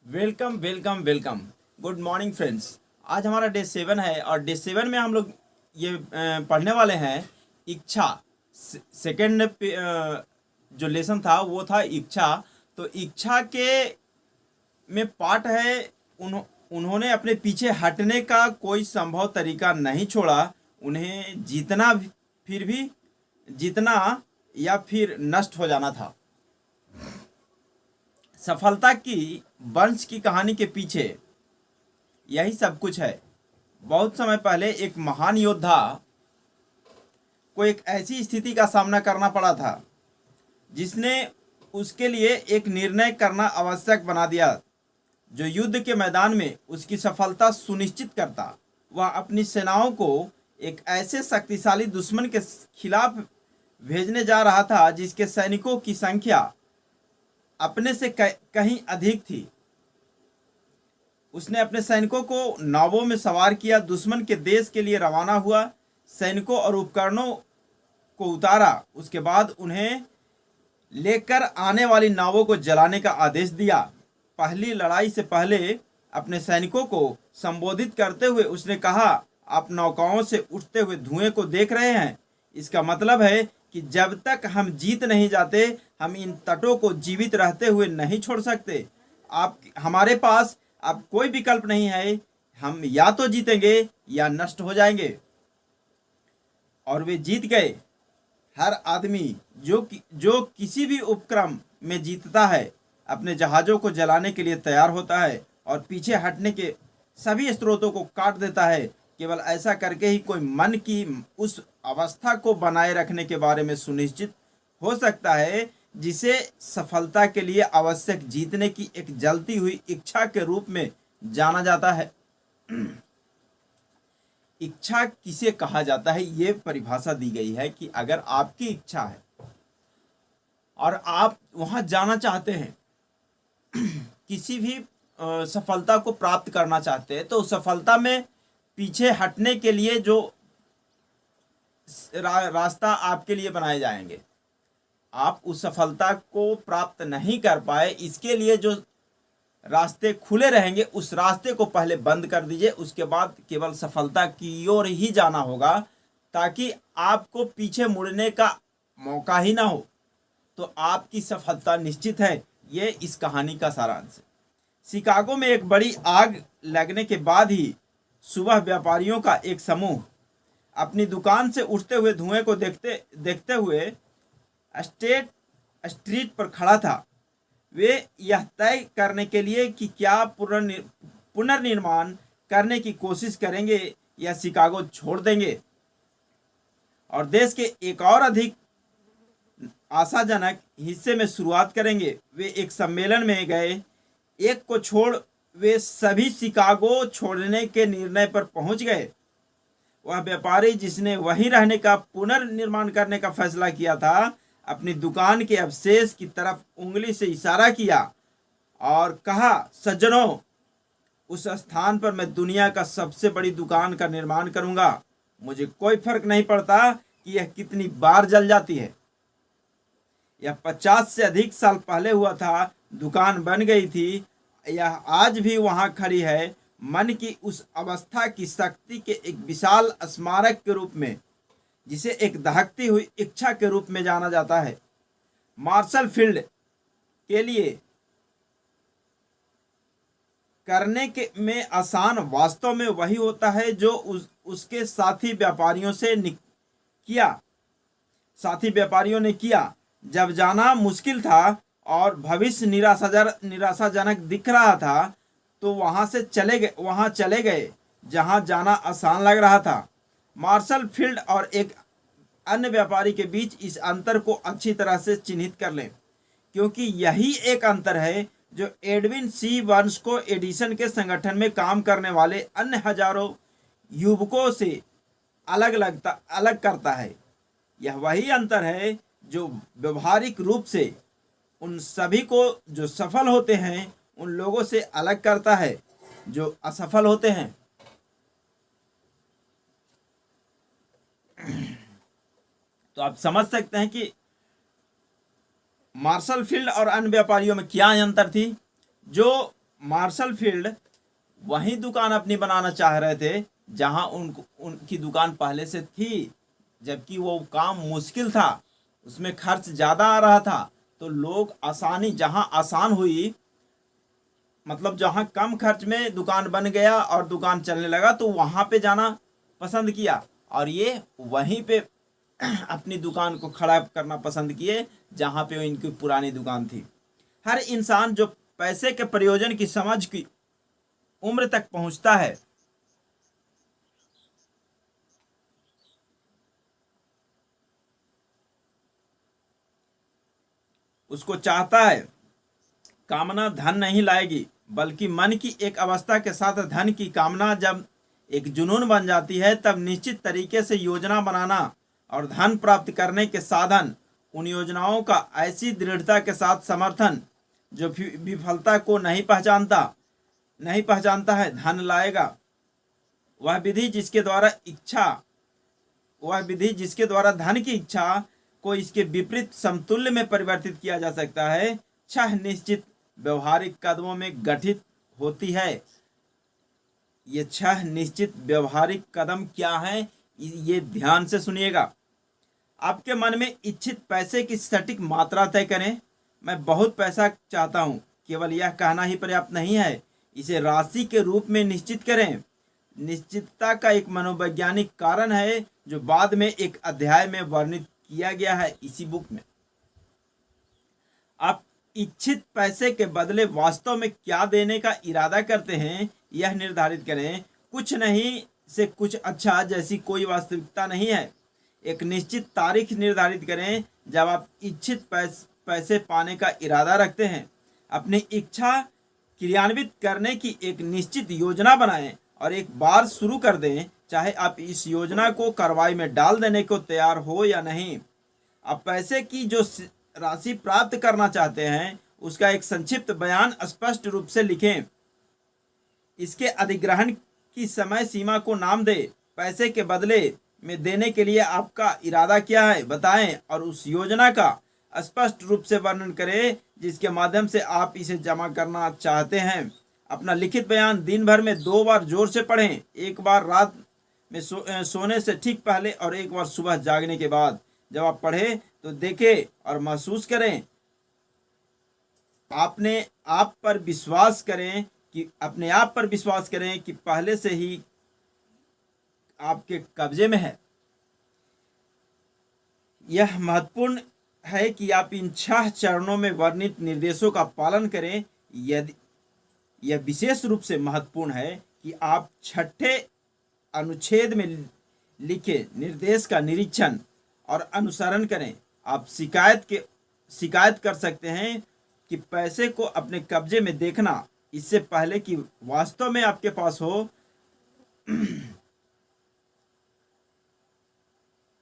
Welcome welcome welcome. Good morning friends. आज हमारा day 7 है और डे 7 में हम लोग ये पढ़ने वाले हैं इच्छा। सेकंड जो लेसन था वो था इच्छा। तो इच्छा के में पार्ट है उन्होंने अपने पीछे हटने का कोई संभव तरीका नहीं छोड़ा। उन्हें जीतना फिर भी जीतना या फिर नष्ट हो जाना था। सफलता की वंश की कहानी के पीछे यही सब कुछ है। बहुत समय पहले एक महान योद्धा को एक ऐसी स्थिति का सामना करना पड़ा था जिसने उसके लिए एक निर्णय करना आवश्यक बना दिया जो युद्ध के मैदान में उसकी सफलता सुनिश्चित करता। वह अपनी सेनाओं को एक ऐसे शक्तिशाली दुश्मन के खिलाफ भेजने जा रहा था जिसके सैनिकों की संख्या अपने से कहीं अधिक थी। उसने अपने सैनिकों को नावों में सवार किया, दुश्मन के देश के लिए रवाना हुआ, सैनिकों और उपकरणों को उतारा। उसके बाद उन्हें लेकर आने वाली नावों को जलाने का आदेश दिया। पहली लड़ाई से पहले अपने सैनिकों को संबोधित करते हुए उसने कहा, आप नौकाओं से उठते हुए धुएं को देख रहे हैं। इसका मतलब है कि जब तक हम जीत नहीं जाते हम इन तटों को जीवित रहते हुए नहीं छोड़ सकते। आप हमारे पास अब कोई विकल्प नहीं है। हम या तो जीतेंगे या नष्ट हो जाएंगे। और वे जीत गए। हर आदमी जो किसी भी उपक्रम में जीतता है अपने जहाज़ों को जलाने के लिए तैयार होता है और पीछे हटने के सभी स्रोतों को काट देता है। केवल ऐसा करके ही कोई मन की उस अवस्था को बनाए रखने के बारे में सुनिश्चित हो सकता है जिसे सफलता के लिए आवश्यक जीतने की एक जलती हुई इच्छा के रूप में जाना जाता है। इच्छा किसे कहा जाता है, ये परिभाषा दी गई है कि अगर आपकी इच्छा है और आप वहां जाना चाहते हैं, किसी भी सफलता को प्राप्त करना चाहते हैं, तो सफलता में पीछे हटने के लिए जो रास्ता आपके लिए बनाए जाएंगे, आप उस सफलता को प्राप्त नहीं कर पाए, इसके लिए जो रास्ते खुले रहेंगे उस रास्ते को पहले बंद कर दीजिए। उसके बाद केवल सफलता की ओर ही जाना होगा ताकि आपको पीछे मुड़ने का मौका ही ना हो। तो आपकी सफलता निश्चित है। ये इस कहानी का सारांश है। शिकागो में एक बड़ी आग लगने के बाद ही सुबह व्यापारियों का एक समूह अपनी दुकान से उठते हुए धुएं को देखते देखते हुए स्टेट स्ट्रीट पर खड़ा था। वे यह तय करने के लिए कि क्या पुनर्निर्माण करने की कोशिश करेंगे या शिकागो छोड़ देंगे और देश के एक और अधिक आशाजनक हिस्से में शुरुआत करेंगे। वे एक सम्मेलन में गए। एक को छोड़ वे सभी शिकागो छोड़ने के निर्णय पर पहुंच गए। वह व्यापारी जिसने वहीं रहने का पुनर्निर्माण करने का फैसला किया था अपनी दुकान के अवशेष की तरफ उंगली से इशारा किया और कहा, सज्जनों, उस स्थान पर मैं दुनिया का सबसे बड़ी दुकान का निर्माण करूंगा। मुझे कोई फर्क नहीं पड़ता कि यह कितनी बार जल जाती है। यह 50 से अधिक साल पहले हुआ था। दुकान बन गई थी। यह आज भी वहां खड़ी है, मन की उस अवस्था की शक्ति के एक विशाल स्मारक के रूप में जिसे एक दहकती हुई इच्छा के रूप में जाना जाता है। मार्शल फील्ड के लिए करने के में आसान वास्तव में वही होता है जो उसके साथी व्यापारियों ने किया। जब जाना मुश्किल था और भविष्य निराशाजनक दिख रहा था तो वहां चले गए जहां जाना आसान लग रहा था। मार्शल फील्ड और एक अन्य व्यापारी के बीच इस अंतर को अच्छी तरह से चिन्हित कर लें, क्योंकि यही एक अंतर है जो एडविन सी बर्न्सको एडिसन के संगठन में काम करने वाले अन्य हजारों युवकों से अलग करता है। यह वही अंतर है जो व्यवहारिक रूप से उन सभी को जो सफल होते हैं उन लोगों से अलग करता है जो असफल होते हैं। तो आप समझ सकते हैं कि मार्शल फील्ड और अन्य व्यापारियों में क्या अंतर थी। जो मार्शल फील्ड वही दुकान अपनी बनाना चाह रहे थे जहां उनकी दुकान पहले से थी, जबकि वो काम मुश्किल था, उसमें खर्च ज़्यादा आ रहा था। तो लोग आसानी जहां आसान हुई, मतलब जहां कम खर्च में दुकान बन गया और दुकान चलने लगा, तो वहां पे जाना पसंद किया और ये वहीं पे अपनी दुकान को खड़ा करना पसंद किए जहां पे इनकी पुरानी दुकान थी। हर इंसान जो पैसे के प्रयोजन की समझ की उम्र तक पहुंचता है, उसको चाहता है, कामना धन नहीं लाएगी, बल्कि मन की एक अवस्था के साथ धन की कामना जब एक जुनून बन जाती है, तब निश्चित तरीके से योजना बनाना और धन प्राप्त करने के साधन, उन योजनाओं का ऐसी दृढ़ता के साथ समर्थन जो विफलता को नहीं पहचानता है, धन लाएगा। वह विधि जिसके द्वारा धन की इच्छा को इसके विपरीत समतुल्य में परिवर्तित किया जा सकता है, 6 निश्चित व्यवहारिक कदमों में गठित होती है। ये 6 निश्चित व्यवहारिक कदम क्या हैं, ये ध्यान से सुनिएगा। आपके मन में इच्छित पैसे की सटीक मात्रा तय करें। मैं बहुत पैसा चाहता हूँ, केवल यह कहना ही पर्याप्त नहीं है, इसे राशि के रूप में निश्चित करें। निश्चितता का एक मनोवैज्ञानिक कारण है जो बाद में एक अध्याय में वर्णित किया गया है इसी बुक में। आप इच्छित पैसे के बदले वास्तव में क्या देने का इरादा करते हैं, यह निर्धारित करें। कुछ नहीं से कुछ अच्छा जैसी कोई वास्तविकता नहीं है। एक निश्चित तारीख निर्धारित करें जब आप इच्छित पैसे पाने का इरादा रखते हैं। अपनी इच्छा क्रियान्वित करने की एक निश्चित योजना बनाएं और एक बार शुरू कर दें, चाहे आप इस योजना को कार्रवाई में डाल देने को तैयार हो या नहीं। आप पैसे की जो राशि प्राप्त करना चाहते हैं उसका एक संक्षिप्त बयान स्पष्ट रूप से लिखें। इसके अधिग्रहण की समय सीमा को नाम दें। पैसे के बदले में देने के लिए आपका इरादा क्या है बताएं और उस योजना का स्पष्ट रूप से वर्णन करें जिसके माध्यम से आप इसे जमा करना चाहते हैं। अपना लिखित बयान दिन भर में 2 बार जोर से पढ़ें, एक बार रात में सोने से ठीक पहले और एक बार सुबह जागने के बाद। जब आप पढ़ें तो देखें और महसूस करें, अपने आप पर विश्वास करें कि पहले से ही आपके कब्जे में है। यह महत्वपूर्ण है कि आप इन 6 चरणों में वर्णित निर्देशों का पालन करें। यदि यह विशेष रूप से महत्वपूर्ण है कि आप 6ठे अनुच्छेद में लिखे निर्देश का निरीक्षण और अनुसरण करें। आप शिकायत कर सकते हैं कि पैसे को अपने कब्जे में देखना इससे पहले कि वास्तव में आपके पास हो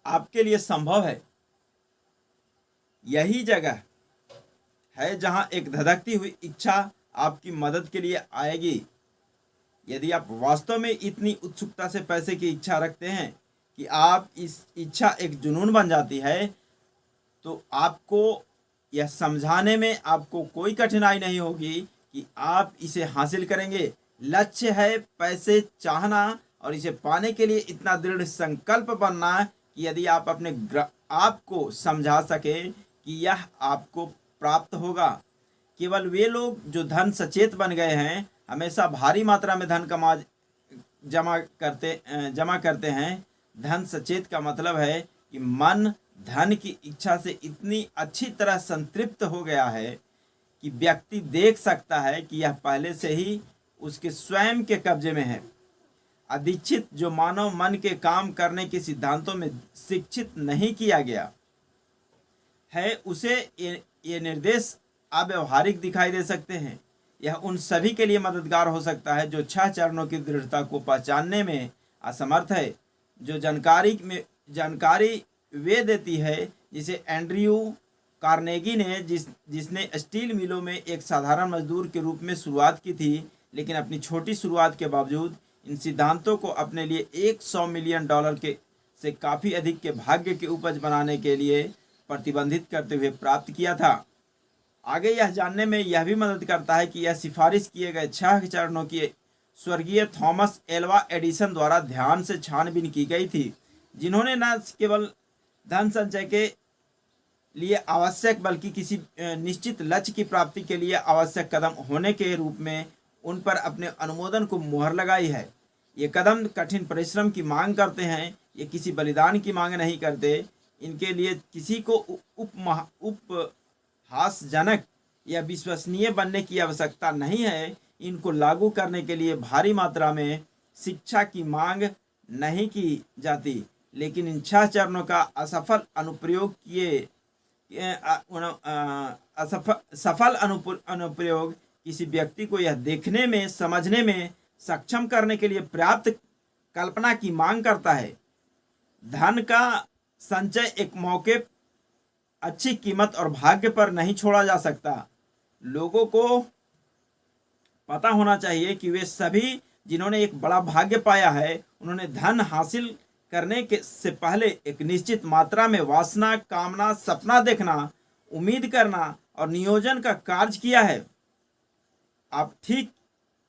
आपके लिए संभव है। यही जगह है जहां एक धधकती हुई इच्छा आपकी मदद के लिए आएगी। यदि आप वास्तव में इतनी उत्सुकता से पैसे की इच्छा रखते हैं कि आप इस इच्छा एक जुनून बन जाती है, तो आपको यह समझाने में आपको कोई कठिनाई नहीं होगी कि आप इसे हासिल करेंगे। लक्ष्य है पैसे चाहना और इसे पाने के लिए इतना दृढ़ संकल्प बनना कि यदि आप अपने आप को समझा सके कि यह आपको प्राप्त होगा। केवल वे लोग जो धन सचेत बन गए हैं हमेशा भारी मात्रा में धन जमा करते हैं। धन सचेत का मतलब है कि मन धन की इच्छा से इतनी अच्छी तरह संतृप्त हो गया है कि व्यक्ति देख सकता है कि यह पहले से ही उसके स्वयं के कब्जे में है। अधिष्ठित जो मानव मन के काम करने के सिद्धांतों में शिक्षित नहीं किया गया है, उसे ये निर्देश अव्यवहारिक दिखाई दे सकते हैं। यह उन सभी के लिए मददगार हो सकता है जो 6 चरणों की दृढ़ता को पहचानने में असमर्थ है। जो जानकारी वे देती है जिसे एंड्रयू कार्नेगी ने जिसने स्टील मिलों में एक साधारण मजदूर के रूप में शुरुआत की थी, लेकिन अपनी छोटी शुरुआत के बावजूद इन सिद्धांतों को अपने लिए $100 मिलियन से काफ़ी अधिक के भाग्य की उपज बनाने के लिए प्रतिबंधित करते हुए प्राप्त किया था। आगे यह जानने में यह भी मदद करता है कि यह सिफारिश किए गए 6 चरणों की स्वर्गीय थॉमस एल्वा एडिसन द्वारा ध्यान से छानबीन की गई थी, जिन्होंने न केवल धन संचय के लिए आवश्यक बल्कि किसी निश्चित लक्ष्य की प्राप्ति के लिए आवश्यक कदम होने के रूप में उन पर अपने अनुमोदन को मुहर लगाई है। ये कदम कठिन परिश्रम की मांग करते हैं, ये किसी बलिदान की मांग नहीं करते। इनके लिए किसी को उपहासजनक या विश्वसनीय बनने की आवश्यकता नहीं है। इनको लागू करने के लिए भारी मात्रा में शिक्षा की मांग नहीं की जाती, लेकिन इन 6 चरणों का असफल अनुप्रयोग अनुप्रयोग किसी व्यक्ति को यह देखने में समझने में सक्षम करने के लिए पर्याप्त कल्पना की मांग करता है। धन का संचय एक मौके, अच्छी कीमत और भाग्य पर नहीं छोड़ा जा सकता। लोगों को पता होना चाहिए कि वे सभी जिन्होंने एक बड़ा भाग्य पाया है, उन्होंने धन हासिल करने के से पहले एक निश्चित मात्रा में वासना, कामना, सपना देखना, उम्मीद करना और नियोजन का कार्य किया है। आप ठीक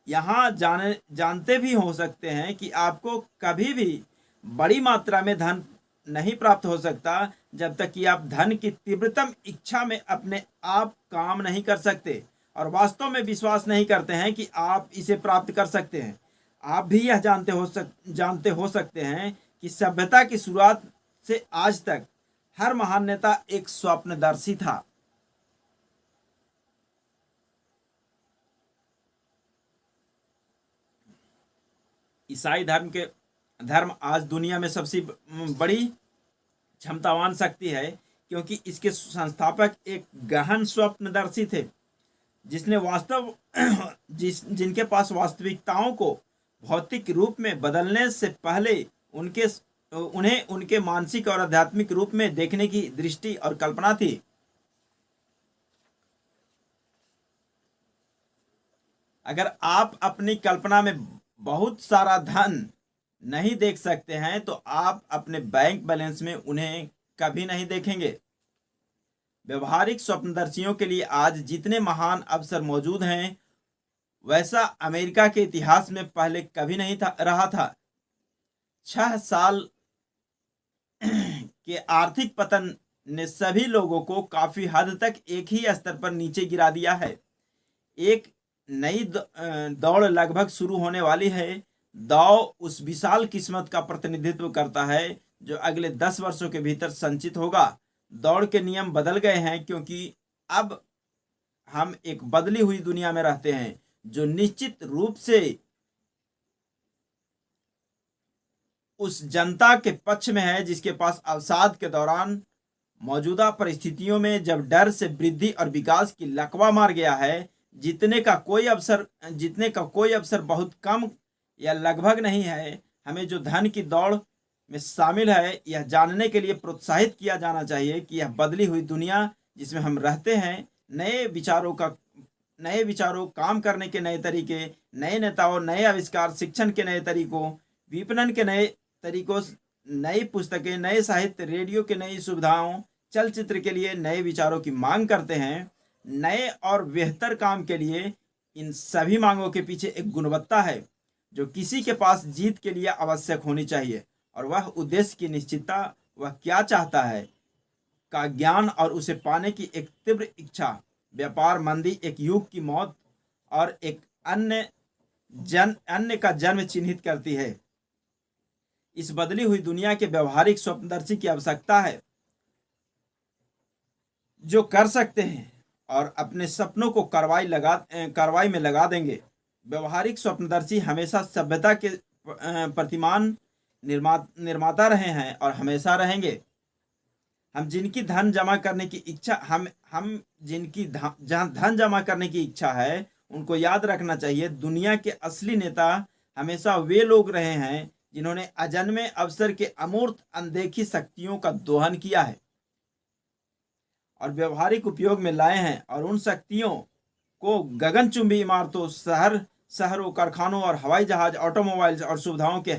यहाँ जानते भी हो सकते हैं कि आपको कभी भी बड़ी मात्रा में धन नहीं प्राप्त हो सकता जब तक कि आप धन की तीव्रतम इच्छा में अपने आप काम नहीं कर सकते और वास्तव में विश्वास नहीं करते हैं कि आप इसे प्राप्त कर सकते हैं। आप भी यह जानते हो सकते हैं कि सभ्यता की शुरुआत से आज तक हर महान नेता एक स्वप्नदर्शी था। ईसाई धर्म आज दुनिया में सबसे बड़ी क्षमतावान शक्ति है, क्योंकि इसके संस्थापक एक गहन स्वप्नदर्शी थे, जिनके पास वास्तविकताओं को भौतिक रूप में बदलने से पहले उन्हें उनके मानसिक और आध्यात्मिक रूप में देखने की दृष्टि और कल्पना थी। अगर आप अपनी कल्पना में बहुत सारा धन नहीं देख सकते हैं तो आप अपने बैंक बैलेंस में उन्हें कभी नहीं देखेंगे। व्यवहारिक स्वप्नदर्शियों के लिए आज जितने महान अवसर मौजूद हैं, वैसा अमेरिका के इतिहास में पहले कभी नहीं रहा था। 6 साल के आर्थिक पतन ने सभी लोगों को काफी हद तक एक ही स्तर पर नीचे गिरा दिया है। एक नई दौड़ लगभग शुरू होने वाली है। दौड़ उस विशाल किस्मत का प्रतिनिधित्व करता है जो अगले 10 वर्षों के भीतर संचित होगा। दौड़ के नियम बदल गए हैं, क्योंकि अब हम एक बदली हुई दुनिया में रहते हैं जो निश्चित रूप से उस जनता के पक्ष में है जिसके पास अवसाद के दौरान मौजूदा परिस्थितियों में जब डर से वृद्धि और विकास की लकवा मार गया है, जीतने का कोई अवसर बहुत कम या लगभग नहीं है। हमें जो धन की दौड़ में शामिल है, यह जानने के लिए प्रोत्साहित किया जाना चाहिए कि यह बदली हुई दुनिया जिसमें हम रहते हैं, नए विचारों, काम करने के नए तरीके, नए नेताओं, नए आविष्कार, शिक्षण के नए तरीकों, विपणन के नए तरीकों, नई पुस्तकें, नए साहित्य, रेडियो के नई सुविधाओं, चलचित्र के लिए नए विचारों की मांग करते हैं। नए और बेहतर काम के लिए इन सभी मांगों के पीछे एक गुणवत्ता है जो किसी के पास जीत के लिए आवश्यक होनी चाहिए, और वह उद्देश्य की निश्चितता, वह क्या चाहता है का ज्ञान और उसे पाने की एक तीव्र इच्छा। व्यापार मंदी, एक युग की मौत और एक अन्य का जन्म चिन्हित करती है। इस बदली हुई दुनिया के व्यवहारिक स्वप्नदर्शी की आवश्यकता है जो कर सकते हैं और अपने सपनों को कार्रवाई में लगा देंगे। व्यवहारिक स्वप्नदर्शी हमेशा सभ्यता के प्रतिमान निर्माता रहे हैं और हमेशा रहेंगे। हम जिनकी धन जमा करने की इच्छा है, उनको याद रखना चाहिए, दुनिया के असली नेता हमेशा वे लोग रहे हैं जिन्होंने अजन्मे अवसर के अमूर्त अनदेखी शक्तियों का दोहन किया है और व्यवहारिक उपयोग में लाए हैं, और उन शक्तियों को गगनचुंबी इमारतों, शहरों, कारखानों और हवाई जहाज, ऑटोमोबाइल्स और सुविधाओं के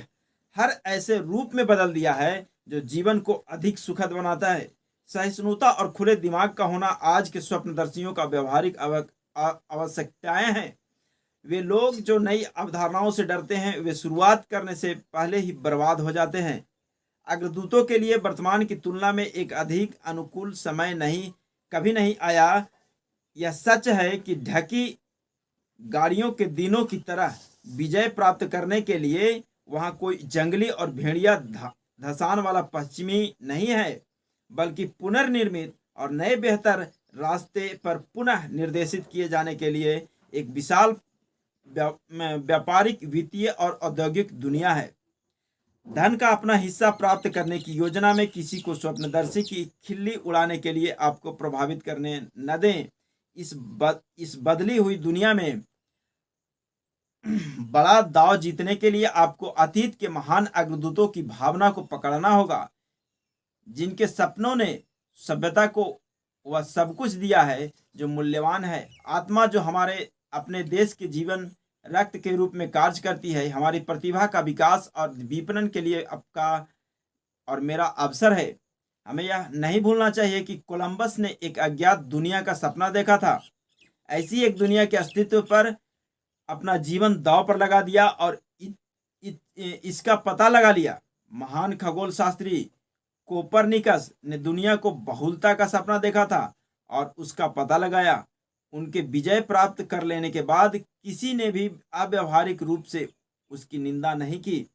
हर ऐसे रूप में बदल दिया है जो जीवन को अधिक सुखद बनाता है। सहिष्णुता और खुले दिमाग का होना आज के स्वप्नदर्शियों का व्यवहारिक आवश्यकताएं हैं। वे लोग जो नई अवधारणाओं से डरते हैं वे शुरुआत करने से पहले ही बर्बाद हो जाते हैं। अग्रदूतों के लिए वर्तमान की तुलना में एक अधिक अनुकूल समय कभी नहीं आया। यह सच है कि ढकी गाड़ियों के दिनों की तरह विजय प्राप्त करने के लिए वहां कोई जंगली और भेड़िया धसान वाला पश्चिमी नहीं है, बल्कि पुनर्निर्मित और नए बेहतर रास्ते पर पुनः निर्देशित किए जाने के लिए एक विशाल व्यापारिक, वित्तीय और औद्योगिक दुनिया है। धन का अपना हिस्सा प्राप्त करने की योजना में किसी को स्वप्नदर्शी की खिल्ली उड़ाने के लिए आपको प्रभावित करने न दें। इस बदली हुई दुनिया में बड़ा दाव जीतने के लिए आपको अतीत के महान अग्रदूतों की भावना को पकड़ना होगा, जिनके सपनों ने सभ्यता को वह सब कुछ दिया है जो मूल्यवान है। आत्मा जो हमारे अपने देश के जीवन रक्त के रूप में कार्य करती है, हमारी प्रतिभा का विकास और विपणन के लिए आपका और मेरा अवसर है। हमें यह नहीं भूलना चाहिए कि कोलंबस ने एक अज्ञात दुनिया का सपना देखा था। ऐसी एक दुनिया के अस्तित्व पर अपना जीवन दांव पर लगा दिया और इसका पता लगा लिया। महान खगोल शास्त्री कोपरनिकस ने दुनिया को बहुलता का सपना देखा था और उसका पता लगाया। उनके विजय प्राप्त कर लेने के बाद किसी ने भी अव्यावहारिक रूप से उसकी निंदा नहीं की।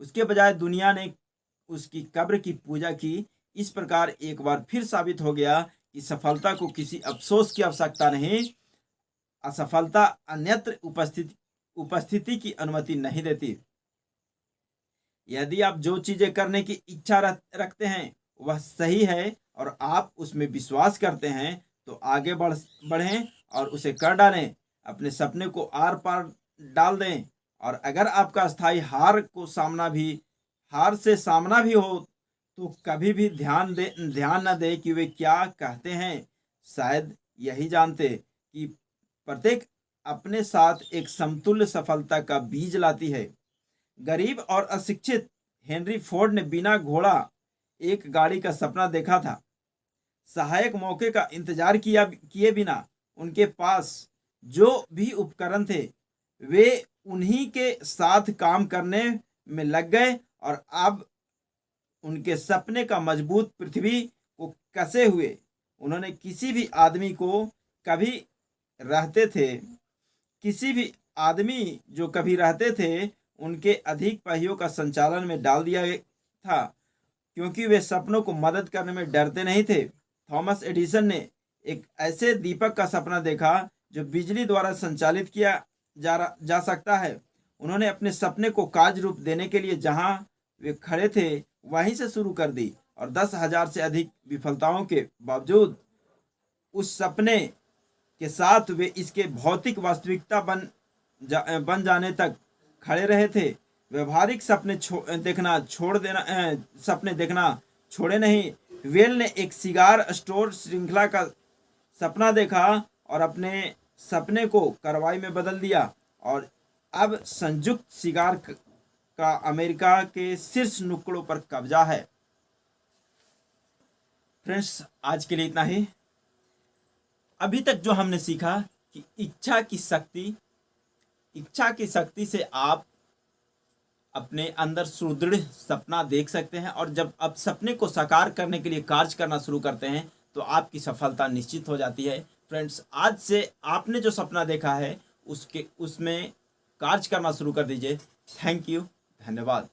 उसके बजाय दुनिया ने उसकी कब्र की पूजा की। इस प्रकार एक बार फिर साबित हो गया कि सफलता को किसी अफसोस की आवश्यकता नहीं, असफलता अन्यत्र उपस्थिति की अनुमति नहीं देती। यदि आप जो चीजें करने की इच्छा रखते हैं वह सही है और आप उसमें विश्वास करते हैं तो आगे बढ़ें और उसे कर डालें। अपने सपने को आर पार डाल दें। और अगर आपका स्थायी हार से सामना भी हो तो कभी भी ध्यान न दे कि वे क्या कहते हैं। शायद यही जानते कि प्रत्येक अपने साथ एक समतुल्य सफलता का बीज लाती है। गरीब और अशिक्षित हेनरी फोर्ड ने बिना घोड़ा एक गाड़ी का सपना देखा था। सहायक मौके का इंतजार किए बिना उनके पास जो भी उपकरण थे वे उन्हीं के साथ काम करने में लग गए और अब उनके सपने का मजबूत पृथ्वी को कसे हुए। उन्होंने किसी भी आदमी जो कभी रहते थे उनके अधिक पहियों का संचालन में डाल दिया था, क्योंकि वे सपनों को मदद करने में डरते नहीं थे। थॉमस एडिसन ने एक ऐसे दीपक का सपना देखा जो बिजली द्वारा संचालित किया जा सकता है। उन्होंने अपने सपने को कार्य रूप देने के लिए जहां वे खड़े थे वहीं से शुरू कर दी और 10,000 से अधिक विफलताओं के बावजूद उस सपने के साथ वे इसके भौतिक वास्तविकता बन जाने तक खड़े रहे थे। व्यवहारिक सपने देखना छोड़े नहीं। वेल ने एक सिगार स्टोर श्रृंखला का सपना देखा और अपने सपने को कार्रवाई में बदल दिया और अब संयुक्त सिगार का अमेरिका के शीर्ष नुक्कड़ों पर कब्जा है। फ्रेंड्स, आज के लिए इतना ही। अभी तक जो हमने सीखा कि इच्छा की शक्ति से आप अपने अंदर सुदृढ़ सपना देख सकते हैं और जब आप सपने को साकार करने के लिए कार्य करना शुरू करते हैं तो आपकी सफलता निश्चित हो जाती है। फ्रेंड्स, आज से आपने जो सपना देखा है उसमें कार्य करना शुरू कर दीजिए। थैंक यू, धन्यवाद।